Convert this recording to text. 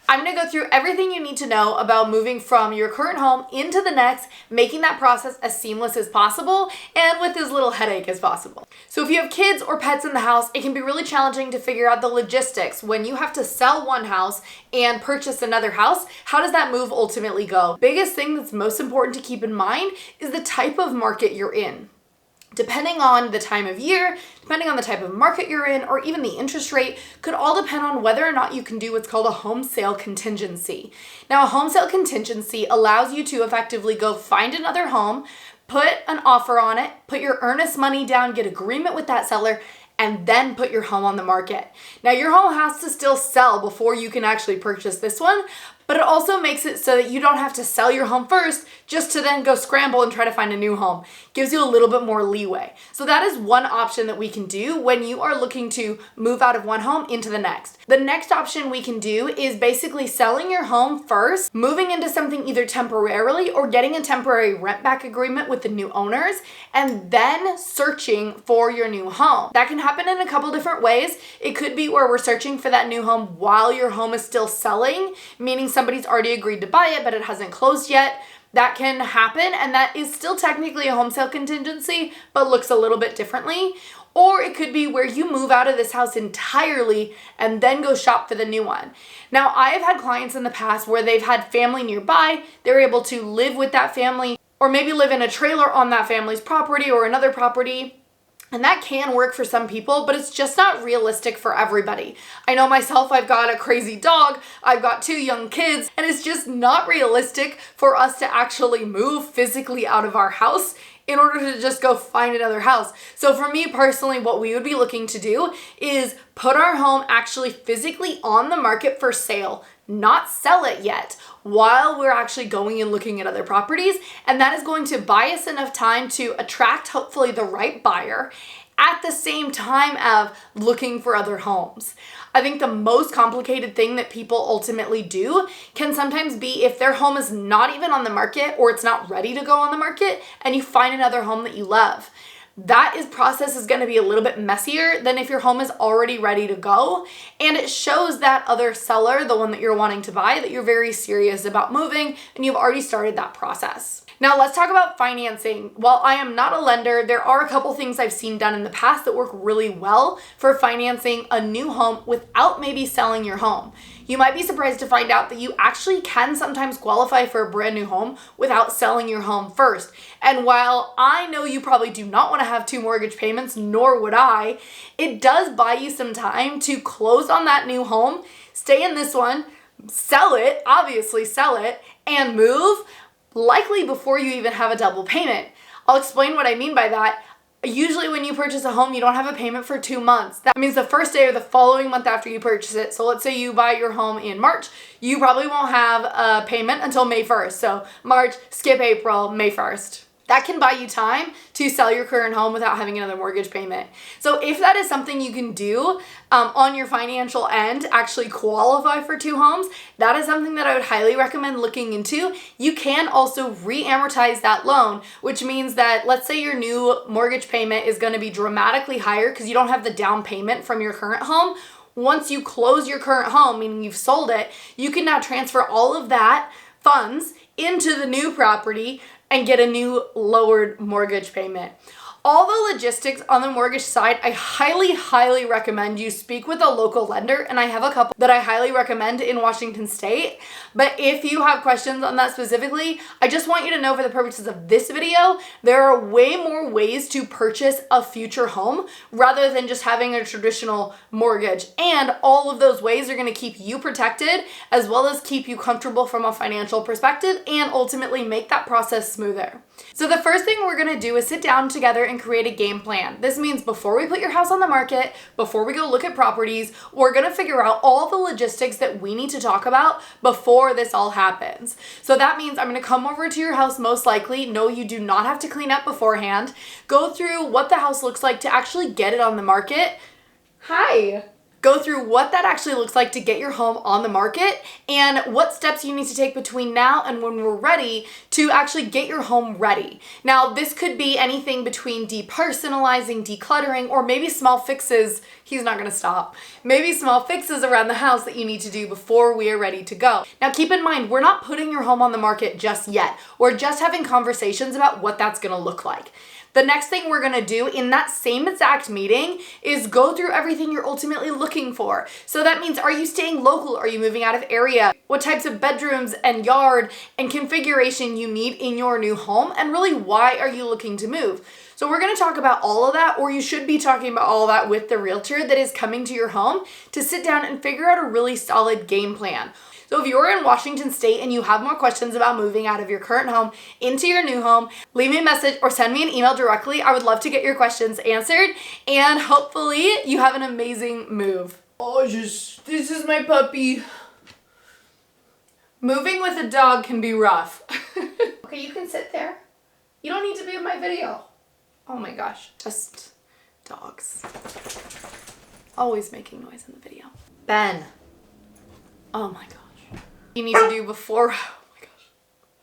I'm gonna go through everything you need to know about moving from your current home into the next, making that process as seamless as possible and with as little headache as possible. So if you have kids or pets in the house, it can be really challenging to figure out the logistics. When you have to sell one house and purchase another house, how does that move ultimately go? Biggest thing that's most important to keep in mind is the type of market you're in. Depending on the time of year, depending on the type of market you're in, or even the interest rate, could all depend on whether or not you can do what's called a home sale contingency. Now, a home sale contingency allows you to effectively go find another home, put an offer on it, put your earnest money down, get agreement with that seller, and then put your home on the market. Now, your home has to still sell before you can actually purchase this one, but it also makes it so that you don't have to sell your home first just to then go scramble and try to find a new home. Gives you a little bit more leeway. So that is one option that we can do when you are looking to move out of one home into the next. The next option we can do is basically selling your home first, moving into something either temporarily or getting a temporary rent back agreement with the new owners, and then searching for your new home. That can happen in a couple different ways. It could be where we're searching for that new home while your home is still selling, meaning somebody's already agreed to buy it, but it hasn't closed yet. That can happen, and that is still technically a home sale contingency, but looks a little bit differently. Or it could be where you move out of this house entirely and then go shop for the new one. Now, I have had clients in the past where they've had family nearby, they're able to live with that family, or maybe live in a trailer on that family's property or another property. And that can work for some people, but it's just not realistic for everybody. I know myself, I've got a crazy dog, I've got 2 young kids, and it's just not realistic for us to actually move physically out of our house in order to just go find another house. So for me personally, what we would be looking to do is put our home actually physically on the market for sale, not sell it yet, while we're actually going and looking at other properties. And that is going to buy us enough time to attract hopefully the right buyer at the same time of looking for other homes. I think the most complicated thing that people ultimately do can sometimes be if their home is not even on the market or it's not ready to go on the market and you find another home that you love. That process is going to be a little bit messier than if your home is already ready to go, and it shows that other seller, the one that you're wanting to buy, that you're very serious about moving and you've already started that process. Now let's talk about financing. While I am not a lender, there are a couple things I've seen done in the past that work really well for financing a new home without maybe selling your home. You might be surprised to find out that you actually can sometimes qualify for a brand new home without selling your home first. And while I know you probably do not want to have 2 mortgage payments, nor would I, it does buy you some time to close on that new home, stay in this one, sell it, obviously sell it, and move, likely before you even have a double payment. I'll explain what I mean by that. Usually when you purchase a home, you don't have a payment for 2 months. That means the first day or the following month after you purchase it. So let's say you buy your home in March, you probably won't have a payment until May 1st. So March, skip April, May 1st. That can buy you time to sell your current home without having another mortgage payment. So if that is something you can do on your financial end, actually qualify for 2 homes, that is something that I would highly recommend looking into. You can also re-amortize that loan, which means that let's say your new mortgage payment is going to be dramatically higher because you don't have the down payment from your current home. Once you close your current home, meaning you've sold it, you can now transfer all of that funds into the new property and get a new lowered mortgage payment. All the logistics on the mortgage side, I highly recommend you speak with a local lender, and I have a couple that I highly recommend in Washington State. But if you have questions on that specifically, I just want you to know for the purposes of this video, there are way more ways to purchase a future home rather than just having a traditional mortgage. And all of those ways are going to keep you protected as well as keep you comfortable from a financial perspective and ultimately make that process smoother. So the first thing we're going to do is sit down together and create a game plan. This means before we put your house on the market, before we go look at properties, we're going to figure out all the logistics that we need to talk about before this all happens. So that means I'm going to come over to your house most likely. No, you do not have to clean up beforehand. Go through what the house looks like to actually get it on the market. Hi. go through what that actually looks like to get your home on the market and what steps you need to take between now and when we're ready to actually get your home ready. Now, this could be anything between depersonalizing, decluttering, or maybe small fixes. He's not gonna stop. Maybe small fixes around the house that you need to do before we are ready to go. Now, keep in mind, we're not putting your home on the market just yet. We're just having conversations about what that's gonna look like. The next thing we're gonna do in that same exact meeting is go through everything you're ultimately looking for. So that means, are you staying local? Are you moving out of area? What types of bedrooms and yard and configuration you need in your new home? And really, why are you looking to move? So we're gonna talk about all of that, or you should be talking about all of that with the realtor that is coming to your home to sit down and figure out a really solid game plan. So if you're in Washington State and you have more questions about moving out of your current home into your new home, leave me a message or send me an email directly. I would love to get your questions answered, and hopefully you have an amazing move. Oh, this is my puppy. Moving with a dog can be rough. Okay, you can sit there. You don't need to be in my video. Oh my gosh, just dogs. Always making noise in the video. Ben. Oh my gosh. You need to do before